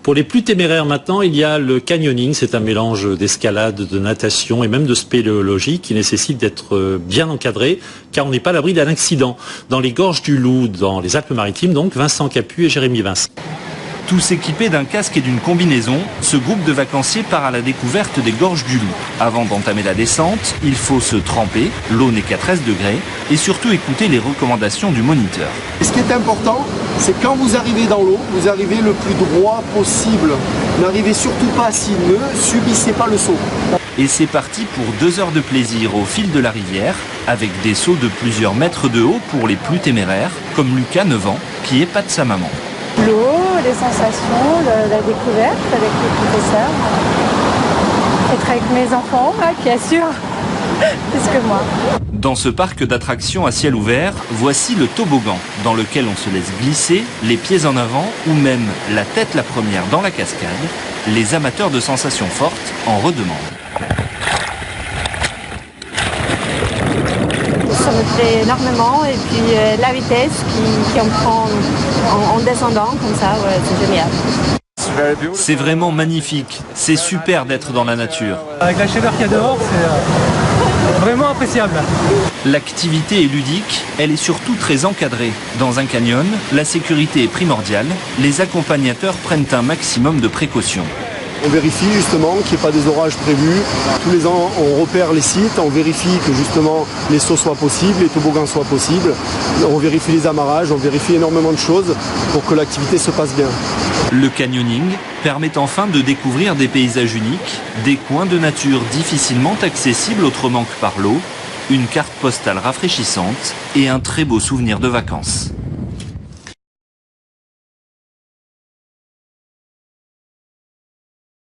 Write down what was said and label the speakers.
Speaker 1: Pour les plus téméraires maintenant, il y a le canyoning, c'est un mélange d'escalade, de natation et même de spéléologie qui nécessite d'être bien encadré car on n'est pas à l'abri d'un accident. Dans les gorges du Loup, dans les Alpes-Maritimes, donc Vincent Capu et Jérémy Vincent.
Speaker 2: Tous équipés d'un casque et d'une combinaison, ce groupe de vacanciers part à la découverte des gorges du Loup. Avant d'entamer la descente, il faut se tremper, l'eau n'est qu'à 13 degrés, et surtout écouter les recommandations du moniteur.
Speaker 3: Et ce qui est important, c'est quand vous arrivez dans l'eau, vous arrivez le plus droit possible. N'arrivez surtout pas assis, ne subissez pas le saut.
Speaker 2: Et c'est parti pour 2 heures de plaisir au fil de la rivière, avec des sauts de plusieurs mètres de haut pour les plus téméraires, comme Lucas, 9 ans, qui épate sa maman.
Speaker 4: L'eau, les sensations, la découverte avec les professeurs, être avec mes enfants, qui assurent plus que moi.
Speaker 2: Dans ce parc d'attractions à ciel ouvert, voici le toboggan, dans lequel on se laisse glisser, les pieds en avant ou même la tête la première dans la cascade. Les amateurs de sensations fortes en redemandent.
Speaker 4: Ça me plaît énormément et puis la vitesse qui en prend en descendant comme ça, ouais, c'est génial.
Speaker 2: C'est vraiment magnifique, c'est super d'être dans la nature.
Speaker 5: Avec la chaleur qu'il y a dehors, c'est vraiment appréciable.
Speaker 2: L'activité est ludique, elle est surtout très encadrée. Dans un canyon, la sécurité est primordiale, les accompagnateurs prennent un maximum de précautions.
Speaker 3: On vérifie justement qu'il n'y ait pas des orages prévus. Tous les ans, on repère les sites, on vérifie que justement les sauts soient possibles, les toboggans soient possibles. On vérifie les amarrages, on vérifie énormément de choses pour que l'activité se passe bien.
Speaker 2: Le canyoning permet enfin de découvrir des paysages uniques, des coins de nature difficilement accessibles autrement que par l'eau, une carte postale rafraîchissante et un très beau souvenir de vacances.